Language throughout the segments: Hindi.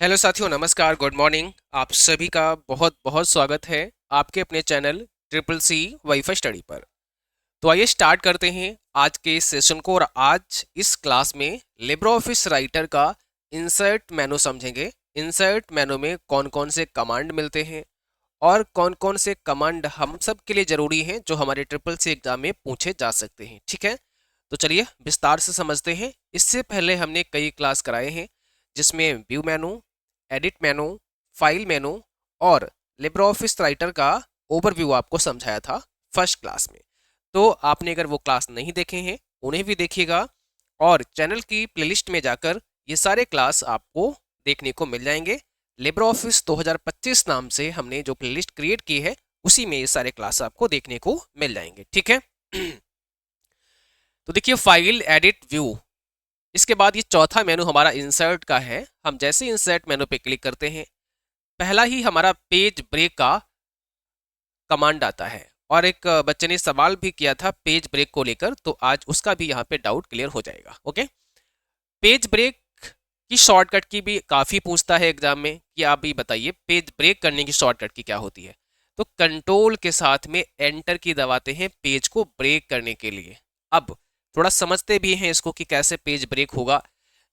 हेलो साथियों, नमस्कार, गुड मॉर्निंग। आप सभी का बहुत बहुत स्वागत है आपके अपने channel triple C wifi study पर। तो आइए स्टार्ट करते हैं आज के इस सेशन को। और आज इस क्लास में लिब्रे ऑफिस राइटर का इंसर्ट मेनू समझेंगे। इंसर्ट मेनू में कौन कौन से कमांड मिलते हैं और कौन कौन से कमांड हम सब के लिए ज़रूरी हैं जो हमारे ट्रिपल सी एग्जाम में पूछे जा सकते हैं। ठीक है, तो चलिए विस्तार से समझते हैं। इससे पहले हमने कई क्लास कराए हैं जिसमें व्यू मेनू, एडिट मेनू, फाइल मेनू और लिब्रे ऑफिस राइटर का ओवरव्यू आपको समझाया था फर्स्ट क्लास में। तो आपने अगर वो क्लास नहीं देखे हैं उन्हें भी देखिएगा और चैनल की प्लेलिस्ट में जाकर ये सारे क्लास आपको देखने को मिल जाएंगे। लिब्रे ऑफिस 2025 नाम से हमने जो प्लेलिस्ट क्रिएट की है उसी में ये सारे क्लास आपको देखने को मिल जाएंगे। ठीक है। तो देखिए, फाइल, एडिट, व्यू, इसके बाद ये चौथा मेनू हमारा इंसर्ट का है। हम जैसे इंसर्ट मेनू पे क्लिक करते हैं, पहला ही हमारा पेज ब्रेक का कमांड आता है। और एक बच्चे ने सवाल भी किया था पेज ब्रेक को लेकर, तो आज उसका भी यहाँ पे डाउट क्लियर हो जाएगा। ओके, पेज ब्रेक की शॉर्टकट की भी काफ़ी पूछता है एग्जाम में कि आप भी बताइए पेज ब्रेक करने की शॉर्टकट की क्या होती है। तो कंट्रोल के साथ में एंटर की दबाते हैं पेज को ब्रेक करने के लिए। अब थोड़ा समझते भी हैं इसको कि कैसे पेज ब्रेक होगा।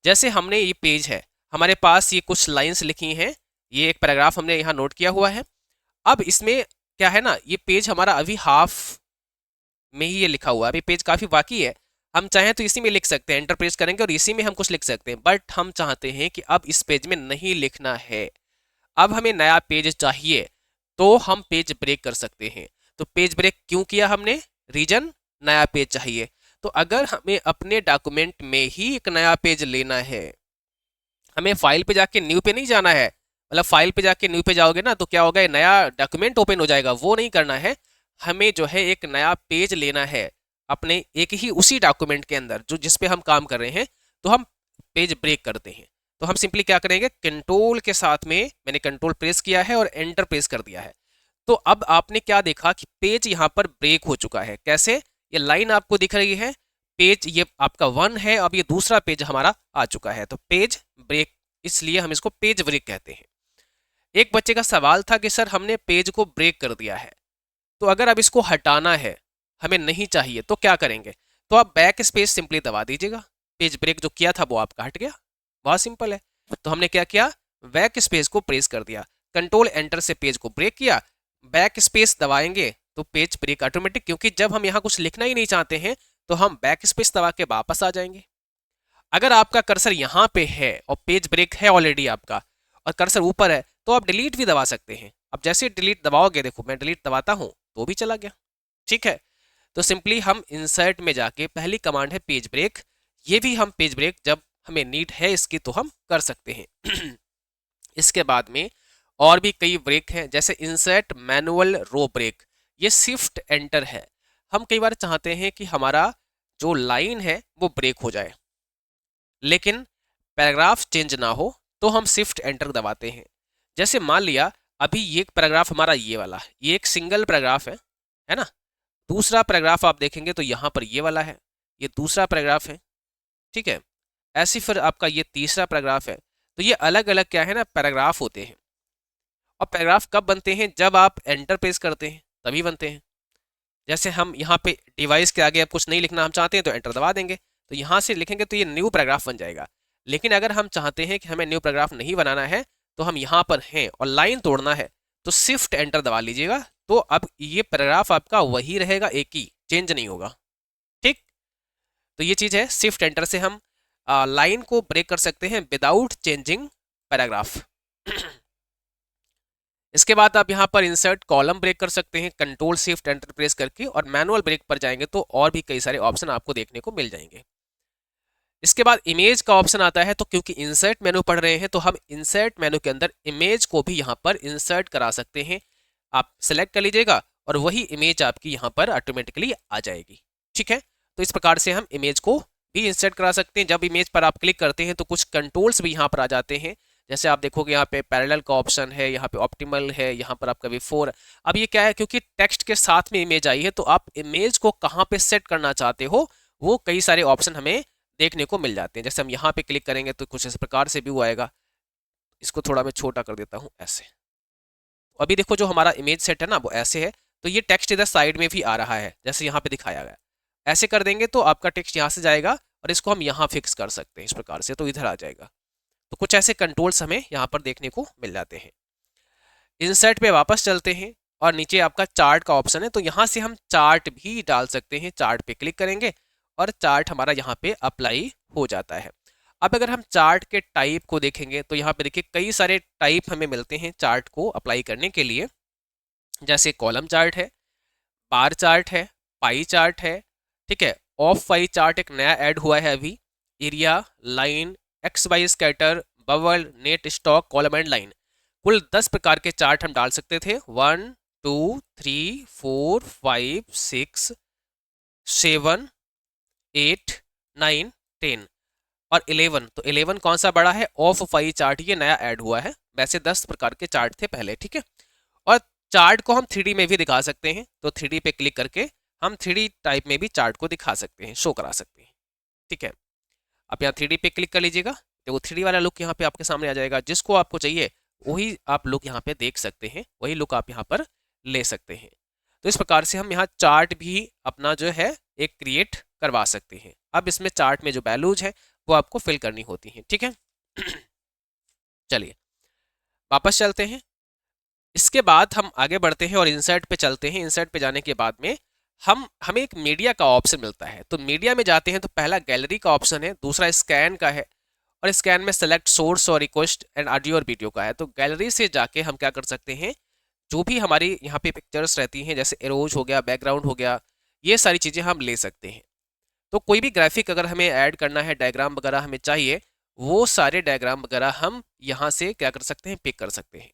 जैसे हमने ये पेज है, हमारे पास ये कुछ लाइंस लिखी हैं, ये एक पैराग्राफ हमने यहाँ नोट किया हुआ है। अब इसमें क्या है ना, ये पेज हमारा अभी हाफ में ही ये लिखा हुआ है, अभी पेज काफ़ी बाकी है। हम चाहें तो इसी में लिख सकते हैं, एंटर प्रेस करेंगे और इसी में हम कुछ लिख सकते हैं, बट हम चाहते हैं कि अब इस पेज में नहीं लिखना है, अब हमें नया पेज चाहिए, तो हम पेज ब्रेक कर सकते हैं। तो पेज ब्रेक क्यों किया हमने? रीजन, नया पेज चाहिए। तो अगर हमें अपने डॉक्यूमेंट में ही एक नया पेज लेना है, हमें फाइल पे जाके न्यू पे नहीं जाना है। मतलब फाइल पे जाके न्यू पे जाओगे ना तो क्या होगा, नया डॉक्यूमेंट ओपन हो जाएगा, वो नहीं करना है। हमें जो है एक नया पेज लेना है अपने एक ही उसी डॉक्यूमेंट के अंदर जो जिस पे हम काम कर रहे हैं, तो हम पेज ब्रेक करते हैं। तो हम सिंपली क्या करेंगे, कंट्रोल के साथ में मैंने कंट्रोल प्रेस किया है और एंटर प्रेस कर दिया है। तो अब आपने क्या देखा कि पेज यहाँ पर ब्रेक हो चुका है। कैसे? ये लाइन आपको दिख रही है, पेज ये आपका 1 है, अब ये दूसरा पेज हमारा आ चुका है, तो पेज ब्रेक, इसलिए हम इसको पेज ब्रेक कहते हैं। एक बच्चे का सवाल था कि सर हमने पेज को ब्रेक कर दिया है, तो अगर अब इसको हटाना है, हमें नहीं चाहिए, तो क्या करेंगे? तो आप बैक स्पेस सिंपली दबा दीजिएगा, पेज ब्रेक जो किया था वो आपका हट गया। बहुत सिंपल है। तो हमने क्या किया, बैक स्पेस को प्रेस कर दिया, कंट्रोल एंटर से पेज को ब्रेक किया, बैक स्पेस दबाएंगे तो पेज ब्रेक ऑटोमेटिक, क्योंकि जब हम यहाँ कुछ लिखना ही नहीं चाहते हैं तो हम बैक स्पेस दबा के वापस आ जाएंगे। अगर आपका कर्सर यहाँ पे है और पेज ब्रेक है ऑलरेडी आपका और कर्सर ऊपर है, तो आप डिलीट भी दबा सकते हैं। अब जैसे डिलीट दबाओगे, देखो मैं डिलीट दबाता हूँ तो भी चला गया। ठीक है। तो सिंपली हम इंसर्ट में जाके पहली कमांड है पेज ब्रेक, ये भी हम पेज ब्रेक जब हमें नीड है इसकी तो हम कर सकते हैं। इसके बाद में और भी कई ब्रेक हैं, जैसे इंसर्ट मैनुअल रो ब्रेक, ये शिफ्ट एंटर है। हम कई बार चाहते हैं कि हमारा जो लाइन है वो ब्रेक हो जाए लेकिन पैराग्राफ चेंज ना हो, तो हम शिफ्ट एंटर दबाते हैं। जैसे मान लिया अभी ये पैराग्राफ हमारा ये वाला, ये एक सिंगल पैराग्राफ है ना। दूसरा पैराग्राफ आप देखेंगे तो यहाँ पर ये वाला है, ये दूसरा पैराग्राफ है। ठीक है। ऐसे फिर आपका ये तीसरा पैराग्राफ है। तो ये अलग अलग क्या है ना, पैराग्राफ होते हैं। और पैराग्राफ कब बनते हैं? जब आप एंटर प्रेस करते हैं तभी बनते हैं। जैसे हम यहाँ पे डिवाइस के आगे अब कुछ नहीं लिखना हम चाहते हैं तो एंटर दबा देंगे, तो यहाँ से लिखेंगे तो ये न्यू पैराग्राफ बन जाएगा। लेकिन अगर हम चाहते हैं कि हमें न्यू पैराग्राफ नहीं बनाना है, तो हम यहाँ पर हैं और लाइन तोड़ना है, तो शिफ्ट एंटर दबा लीजिएगा, तो अब ये पैराग्राफ आपका वही रहेगा, एक ही, चेंज नहीं होगा। ठीक। तो ये चीज़ है, शिफ्ट एंटर से हम लाइन को ब्रेक कर सकते हैं विदाउट चेंजिंग पैराग्राफ। इसके बाद आप यहाँ पर इंसर्ट कॉलम ब्रेक कर सकते हैं कंट्रोल शिफ्ट एंटर प्रेस करके, और मैनुअल ब्रेक पर जाएंगे तो और भी कई सारे ऑप्शन आपको देखने को मिल जाएंगे। इसके बाद इमेज का ऑप्शन आता है, तो क्योंकि इंसर्ट मेनू पढ़ रहे हैं तो हम इंसर्ट मेनू के अंदर इमेज को भी यहाँ पर इंसर्ट करा सकते हैं। आप सेलेक्ट कर लीजिएगा और वही इमेज आपकी यहाँ पर ऑटोमेटिकली आ जाएगी। ठीक है। तो इस प्रकार से हम इमेज को भी इंसर्ट करा सकते हैं। जब इमेज पर आप क्लिक करते हैं तो कुछ कंट्रोल्स भी यहाँ पर आ जाते हैं। जैसे आप देखोगे यहाँ पे पैरेलल का ऑप्शन है, यहाँ पे ऑप्टिमल है, यहाँ पर आपका V4। अब ये क्या है, क्योंकि टेक्स्ट के साथ में इमेज आई है तो आप इमेज को कहाँ पे सेट करना चाहते हो वो कई सारे ऑप्शन हमें देखने को मिल जाते हैं। जैसे हम यहाँ पे क्लिक करेंगे तो कुछ इस प्रकार से व्यू आएगा। इसको थोड़ा मैं छोटा कर देता हूँ ऐसे। अभी देखो जो हमारा इमेज सेट है ना वो ऐसे है, तो ये टेक्स्ट इधर साइड में भी आ रहा है जैसे यहाँ पे दिखाया गया। ऐसे कर देंगे तो आपका टेक्स्ट यहाँ से जाएगा और इसको हम यहाँ फिक्स कर सकते हैं इस प्रकार से, तो इधर आ जाएगा। तो कुछ ऐसे कंट्रोल्स हमें यहाँ पर देखने को मिल जाते हैं। इंसर्ट पे वापस चलते हैं और नीचे आपका चार्ट का ऑप्शन है, तो यहाँ से हम चार्ट भी डाल सकते हैं। चार्ट पे क्लिक करेंगे और चार्ट हमारा यहाँ पे अप्लाई हो जाता है। अब अगर हम चार्ट के टाइप को देखेंगे तो यहाँ पे देखिए कई सारे टाइप हमें मिलते हैं चार्ट को अप्लाई करने के लिए। जैसे कॉलम चार्ट है, बार चार्ट है, पाई चार्ट है, ठीक है। ऑफ पाई चार्ट एक नया ऐड हुआ है अभी। Area, line, X Y scatter, bubble, net, stock, column and line, कुल 10 प्रकार के चार्ट हम डाल सकते थे। 1 2 3 4 5 6 7 8 9 10 और 11। तो 11 कौन सा बड़ा है? ऑफ पाई चार्ट, ये नया ऐड हुआ है। वैसे 10 प्रकार के चार्ट थे पहले, ठीक है। और चार्ट को हम 3D में भी दिखा सकते हैं, तो 3D पे क्लिक करके हम 3D टाइप में भी चार्ट को दिखा सकते हैं, शो करा सकते हैं, ठीक है। आप यहाँ 3D पे क्लिक कर लीजिएगा, देखो 3D वाला लुक यहाँ पे आपके सामने आ जाएगा। जिसको आपको चाहिए वही आप लुक यहाँ पे देख सकते हैं, वही लुक आप यहाँ पर ले सकते हैं। तो इस प्रकार से हम यहाँ चार्ट भी अपना जो है एक क्रिएट करवा सकते हैं। अब इसमें चार्ट में जो वैल्यूज है वो आपको फिल करनी होती हैं, ठीक है। चलिए वापस चलते हैं। इसके बाद हम आगे बढ़ते हैं और इंसर्ट पे चलते हैं। इंसर्ट पे जाने के बाद में हमें एक मीडिया का ऑप्शन मिलता है। तो मीडिया में जाते हैं तो पहला गैलरी का ऑप्शन है, दूसरा स्कैन का है और स्कैन में सेलेक्ट सोर्स और रिक्वेस्ट एंड ऑडियो और वीडियो का है। तो गैलरी से जाके हम क्या कर सकते हैं, जो भी हमारी यहाँ पे पिक्चर्स रहती हैं जैसे एरोज हो गया, बैकग्राउंड हो गया, ये सारी चीज़ें हम ले सकते हैं। तो कोई भी ग्राफिक अगर हमें ऐड करना है, डायग्राम वगैरह हमें चाहिए, वो सारे डायग्राम वगैरह हम यहाँ से क्या कर सकते हैं, पिक कर सकते हैं।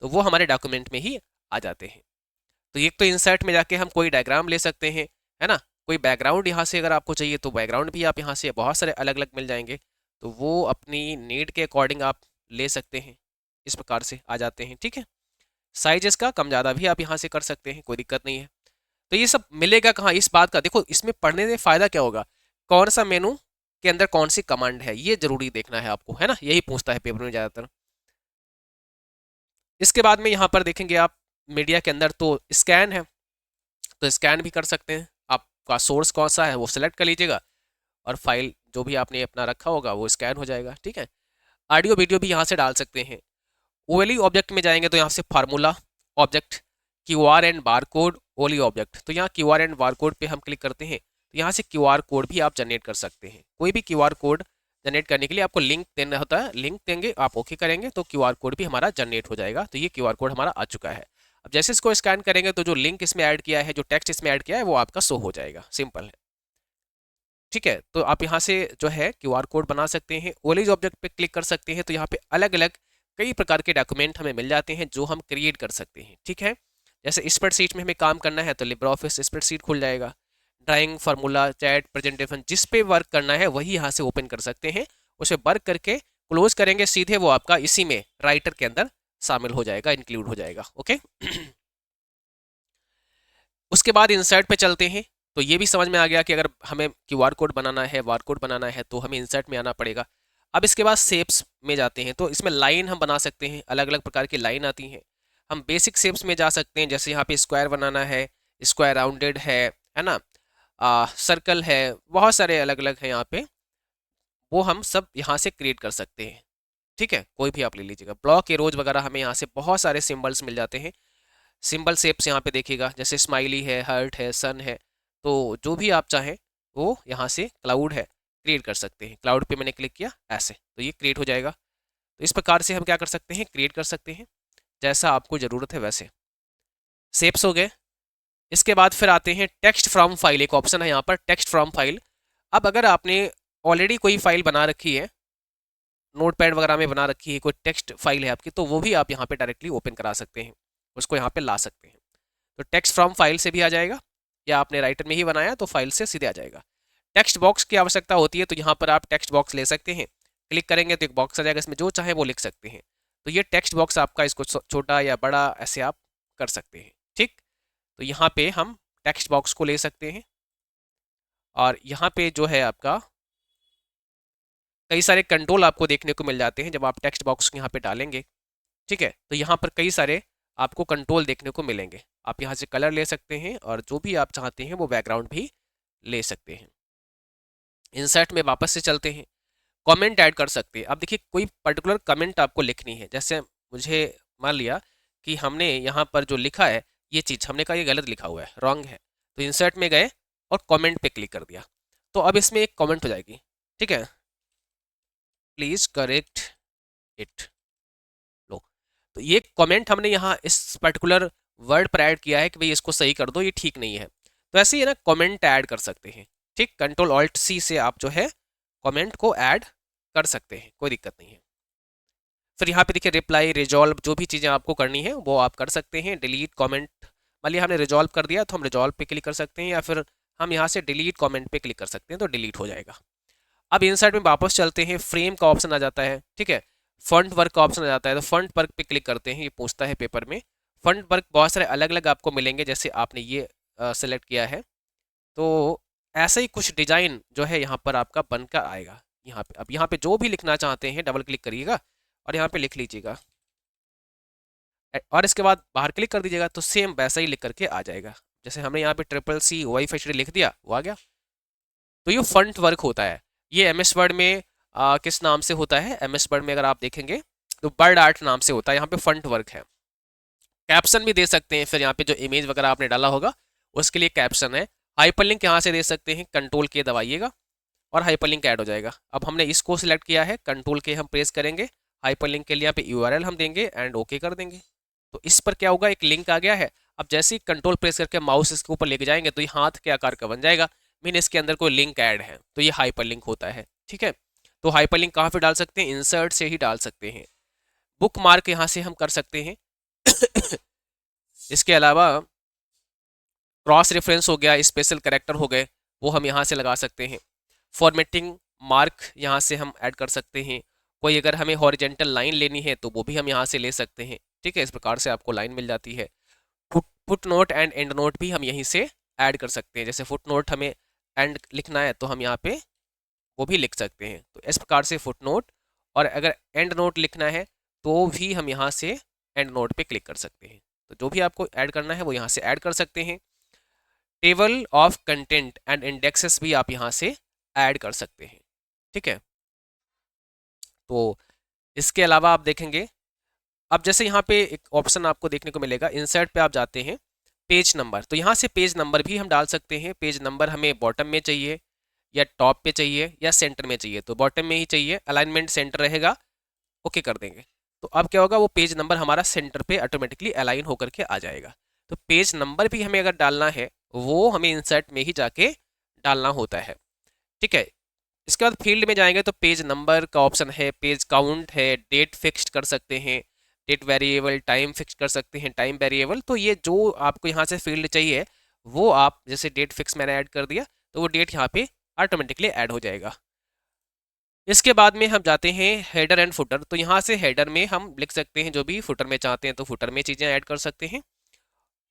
तो वो हमारे डॉक्यूमेंट में ही आ जाते हैं। तो एक तो इंसर्ट में जाके हम कोई डायग्राम ले सकते हैं, है ना। कोई बैकग्राउंड यहाँ से अगर आपको चाहिए तो बैकग्राउंड भी आप यहाँ से बहुत सारे अलग अलग मिल जाएंगे, तो वो अपनी नीड के अकॉर्डिंग आप ले सकते हैं। इस प्रकार से आ जाते हैं, ठीक है। साइजेस का कम ज़्यादा भी आप यहाँ से कर सकते हैं, कोई दिक्कत नहीं है। तो ये सब मिलेगा कहाँ, इस बात का देखो, इसमें पढ़ने से फ़ायदा क्या होगा, कौन सा मेनू के अंदर कौन सी कमांड है, ये जरूरी देखना है आपको, है ना। यही पूछता है पेपर में ज़्यादातर। इसके बाद में यहाँ पर देखेंगे आप मीडिया के अंदर तो स्कैन है, तो स्कैन भी कर सकते हैं। आपका सोर्स कौन सा है वो सिलेक्ट कर लीजिएगा और फाइल जो भी आपने अपना रखा होगा वो स्कैन हो जाएगा, ठीक है। ऑडियो वीडियो भी यहाँ से डाल सकते हैं। ओएलई ऑब्जेक्ट में जाएंगे तो यहाँ से formula object, QR and bar code, OLE object. तो यहाँ क्यूआर एंड बार कोड पे हम क्लिक करते हैं तो यहाँ से क्यूआर कोड भी आप जनरेट कर सकते हैं। कोई भी क्यूआर कोड जनरेट करने के लिए आपको लिंक देना होता है, लिंक देंगे, आप ओके करेंगे तो क्यूआर कोड भी हमारा जनरेट हो जाएगा। तो ये क्यूआर कोड हमारा आ चुका है। अब जैसे इसको स्कैन करेंगे तो जो लिंक इसमें ऐड किया है, जो टेक्स्ट इसमें ऐड किया है, वो आपका शो हो जाएगा। सिंपल है, ठीक है। तो आप यहाँ से जो है क्यूआर कोड बना सकते हैं। ओलीज ऑब्जेक्ट पे क्लिक कर सकते हैं तो यहाँ पे अलग अलग कई प्रकार के डॉक्यूमेंट हमें मिल जाते हैं जो हम क्रिएट कर सकते हैं, ठीक है। जैसे स्प्रेडशीट में हमें काम करना है तो लिब्रे ऑफिस स्प्रेडशीट खुल जाएगा। ड्राइंग, फार्मूला, चैट, प्रेजेंटेशन, जिस पे वर्क करना है वही यहाँ से ओपन कर सकते हैं। उसे वर्क करके क्लोज करेंगे सीधे, वो आपका इसी में राइटर के अंदर शामिल हो जाएगा, इंक्लूड हो जाएगा, ओके। उसके बाद इंसर्ट पे चलते हैं। तो ये भी समझ में आ गया कि अगर हमें क्यूआर कोड बनाना है, बार कोड बनाना है तो हमें इंसर्ट में आना पड़ेगा। अब इसके बाद शेप्स में जाते हैं तो इसमें लाइन हम बना सकते हैं, अलग अलग प्रकार की लाइन आती हैं। हम बेसिक शेप्स में जा सकते हैं, जैसे यहाँ पे स्क्वायर बनाना है, स्क्वायर राउंडेड है ना, सर्कल है, बहुत सारे अलग अलग हैं यहाँ पे, वो हम सब यहाँ से क्रिएट कर सकते हैं, ठीक है। कोई भी आप ले लीजिएगा। ब्लॉक, एरोज वगैरह हमें यहाँ से बहुत सारे सिम्बल्स मिल जाते हैं। सिंबल शेप्स यहाँ पे देखिएगा, जैसे स्माइली है, हार्ट है, सन है, तो जो भी आप चाहें वो यहाँ से क्लाउड है क्रिएट कर सकते हैं। क्लाउड पे मैंने क्लिक किया ऐसे, तो ये क्रिएट हो जाएगा। तो इस प्रकार से हम क्या कर सकते हैं, क्रिएट कर सकते हैं जैसा आपको ज़रूरत है वैसे। शेप्स हो गए। इसके बाद फिर आते हैं टेक्स्ट फ्रॉम फाइल, एक ऑप्शन है यहाँ पर टेक्स्ट फ्रॉम फाइल। अब अगर आपने ऑलरेडी कोई फाइल बना रखी है, नोटपैड वगैरह में बना रखी है, कोई टेक्स्ट फाइल है आपकी, तो वो भी आप यहाँ पे डायरेक्टली ओपन करा सकते हैं, उसको यहाँ पे ला सकते हैं। तो टेक्स्ट फ्रॉम फाइल से भी आ जाएगा, या आपने राइटर में ही बनाया तो फाइल से सीधे आ जाएगा। टेक्स्ट बॉक्स की आवश्यकता होती है तो यहाँ पर आप टेक्स्ट बॉक्स ले सकते हैं। क्लिक करेंगे तो एक बॉक्स आ जाएगा, इसमें जो चाहे वो लिख सकते हैं। तो ये टेक्स्ट बॉक्स आपका, इसको छोटा या बड़ा ऐसे आप कर सकते हैं, ठीक। तो यहाँ पे हम टेक्स्ट बॉक्स को ले सकते हैं और यहाँ पे जो है आपका कई सारे कंट्रोल आपको देखने को मिल जाते हैं जब आप टेक्स्ट बॉक्स यहाँ पे डालेंगे। ठीक है, तो यहाँ पर कई सारे आपको कंट्रोल देखने को मिलेंगे। आप यहाँ से कलर ले सकते हैं और जो भी आप चाहते हैं वो बैकग्राउंड भी ले सकते हैं। इंसर्ट में वापस से चलते हैं, कमेंट ऐड कर सकते हैं। अब देखिए कोई पर्टिकुलर कमेंट आपको लिखनी है, जैसे मुझे मान लिया कि हमने यहाँ पर जो लिखा है ये चीज़ हमने कहा ये गलत लिखा हुआ है, रॉन्ग है, तो इंसर्ट में गए और कमेंट पे क्लिक कर दिया, तो अब इसमें एक कमेंट हो जाएगी। ठीक है, प्लीज़ करेक्ट इट। लो, तो ये कमेंट हमने यहाँ इस पर्टिकुलर वर्ड पर ऐड किया है कि भाई इसको सही कर दो, ये ठीक नहीं है। तो ऐसे ही ना कमेंट ऐड कर सकते हैं। ठीक, कंट्रोल ऑल्ट सी से आप जो है कमेंट को ऐड कर सकते हैं, कोई दिक्कत नहीं है। फिर यहाँ पे देखिए रिप्लाई, रिजॉल्व, जो भी चीज़ें आपको करनी है वो आप कर सकते हैं। डिलीट कमेंट, मान लिया हमने रिजॉल्व कर दिया तो हम रिजॉल्व पे क्लिक कर सकते हैं, या फिर हम यहाँ से डिलीट कमेंट पे क्लिक कर सकते हैं तो डिलीट हो जाएगा। अब इंसर्ट में वापस चलते हैं, फ्रेम का ऑप्शन आ जाता है। ठीक है, फंट वर्क का ऑप्शन आ जाता है, तो फंट वर्क पे क्लिक करते हैं, ये पूछता है पेपर में। फंट वर्क बहुत सारे अलग अलग आपको मिलेंगे, जैसे आपने ये सेलेक्ट किया है, तो ऐसा ही कुछ डिजाइन जो है यहाँ पर आपका बनकर आएगा। यहाँ पे अब यहाँ पे जो भी लिखना चाहते हैं डबल क्लिक करिएगा और यहाँ पे लिख लीजिएगा, और इसके बाद बाहर क्लिक कर दीजिएगा, तो सेम वैसा ही लिख करके आ जाएगा। जैसे हमने यहाँ पे CCC वाईफाई लिख दिया, वो आ गया। तो ये फंट वर्क होता है। ये MS वर्ड में किस नाम से होता है, MS वर्ड में अगर आप देखेंगे तो बर्ड आर्ट नाम से होता है, यहाँ पे फंट वर्क है। कैप्शन भी दे सकते हैं, फिर यहाँ पे जो इमेज वगैरह आपने डाला होगा उसके लिए कैप्शन है। हाइपरलिंक यहाँ से दे सकते हैं, कंट्रोल के दबाइएगा और हाइपरलिंक ऐड हो जाएगा। अब हमने इसको सिलेक्ट किया है, कंट्रोल के हम प्रेस करेंगे, हाइपरलिंक के लिए यहाँ पे URL हम देंगे एंड ओके कर देंगे, तो इस पर क्या होगा, एक लिंक आ गया है। अब जैसे ही कंट्रोल प्रेस करके माउस इसके ऊपर लेके जाएंगे तो ये हाथ के आकार का बन जाएगा, मीन इसके अंदर कोई लिंक ऐड है, तो ये हाइपरलिंक होता है। ठीक है, तो हाइपरलिंक कहाँ पे डाल सकते हैं, इंसर्ट से ही डाल सकते हैं। बुक मार्क यहाँ से हम कर सकते हैं। इसके अलावा क्रॉस रेफरेंस हो गया, स्पेशल कैरेक्टर हो गए, वो हम यहाँ से लगा सकते हैं। फॉर्मेटिंग मार्क यहाँ से हम ऐड कर सकते हैं। कोई अगर हमें हॉरिजेंटल लाइन लेनी है तो वो भी हम यहाँ से ले सकते हैं। ठीक है, इस प्रकार से आपको लाइन मिल जाती है। Foot note and and note भी हम यहीं से ऐड कर सकते हैं। जैसे फुट नोट हमें एंड लिखना है तो हम यहाँ पे वो भी लिख सकते हैं, तो इस प्रकार से फुट नोट, और अगर एंड नोट लिखना है तो भी हम यहाँ से एंड नोट पे क्लिक कर सकते हैं। तो जो भी आपको ऐड करना है वो यहाँ से ऐड कर सकते हैं। Table of content and indexes भी आप यहाँ से ऐड कर सकते हैं। ठीक है, तो इसके अलावा आप देखेंगे, अब जैसे यहाँ पे एक ऑप्शन आपको देखने को मिलेगा, इंसर्ट पे आप जाते हैं, पेज नंबर, तो यहाँ से पेज नंबर भी हम डाल सकते हैं। पेज नंबर हमें बॉटम में चाहिए या टॉप पे चाहिए या सेंटर में चाहिए, तो बॉटम में ही चाहिए, अलाइनमेंट सेंटर रहेगा, ओके कर देंगे। तो अब क्या होगा, वो पेज नंबर हमारा सेंटर पे ऑटोमेटिकली अलाइन होकर के आ जाएगा। तो पेज नंबर भी हमें अगर डालना है वो हमें इंसर्ट में ही जाके डालना होता है। ठीक है, इसके बाद फील्ड में जाएंगे तो पेज नंबर का ऑप्शन है, पेज काउंट है, डेट फिक्स कर सकते हैं, डेट वेरिएबल, टाइम फिक्स कर सकते हैं, टाइम वेरिएबल। तो ये जो आपको यहाँ से फील्ड चाहिए वो आप, जैसे डेट फिक्स मैंने ऐड कर दिया तो वो डेट यहाँ पे ऑटोमेटिकली ऐड हो जाएगा। इसके बाद में हम जाते हैं हेडर एंड फुटर, तो यहाँ से हेडर में हम लिख सकते हैं जो भी, फुटर में चाहते हैं तो फुटर में चीज़ें ऐड कर सकते हैं।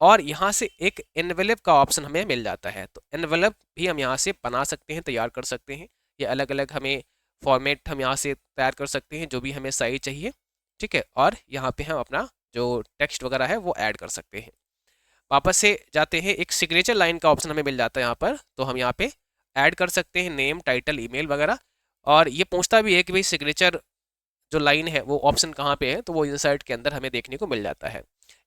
और यहाँ से एक एनवेलप का ऑप्शन हमें मिल जाता है, तो एनवेलप भी हम यहाँ से बना सकते हैं, तैयार कर सकते हैं। ये अलग अलग हमें फॉर्मेट हम यहाँ से तैयार कर सकते हैं, जो भी हमें साइज चाहिए। ठीक है, और यहाँ पे हम अपना जो टेक्स्ट वगैरह है वो ऐड कर सकते हैं। वापस से जाते हैं, एक सिग्नेचर लाइन का ऑप्शन हमें मिल जाता है यहाँ पर, तो हम यहाँ पे ऐड कर सकते हैं नेम, टाइटल, ईमेल वगैरह। और ये पूछता भी है कि भाई सिग्नेचर जो लाइन है वो ऑप्शन कहाँ पे है, तो वो इंसर्ट के अंदर हमें देखने को मिल जाता है।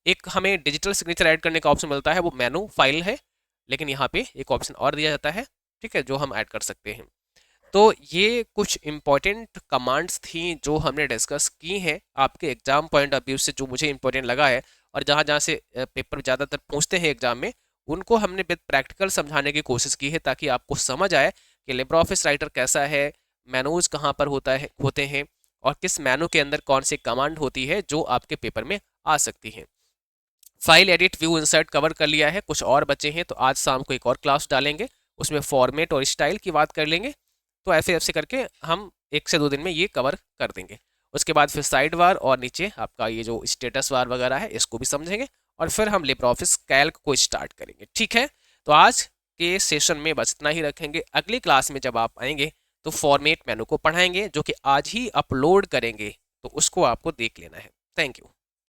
एक हमें डिजिटल सिग्नेचर ऐड करने का ऑप्शन मिलता है, वो मेनू फाइल है, लेकिन यहाँ पे एक ऑप्शन और दिया जाता है। ठीक है, जो हम ऐड कर सकते हैं। तो ये कुछ इंपॉर्टेंट कमांड्स थी जो हमने डिस्कस की हैं आपके एग्जाम पॉइंट ऑफ व्यू से, जो मुझे इंपॉर्टेंट लगा है, और जहाँ जहाँ से पेपर ज़्यादातर पूछते हैं एग्जाम में, उनको हमने विद प्रैक्टिकल समझाने की कोशिश की है, ताकि आपको समझ आए कि लिब्रे ऑफिस राइटर कैसा है, मेनूज कहाँ पर होते हैं, और किस मेनू के अंदर कौन सी कमांड होती है जो आपके पेपर में आ सकती है। File edit view insert cover कर लिया है, कुछ और बचे हैं, तो आज शाम को एक और क्लास डालेंगे, उसमें फॉर्मेट और स्टाइल की बात कर लेंगे। तो ऐसे ऐसे करके हम 1 से 2 दिन में ये कवर कर देंगे। उसके बाद फिर साइड वार और नीचे आपका ये जो स्टेटस वार वगैरह है इसको भी समझेंगे, और फिर हम लिब्रे ऑफिस कैल्क को स्टार्ट करेंगे। ठीक है, तो आज के सेशन में बस इतना ही रखेंगे। अगली क्लास में जब आप आएंगे तो फॉर्मेट मेनू को पढ़ाएंगे जो कि आज ही अपलोड करेंगे, तो उसको आपको देख लेना है। Thank you.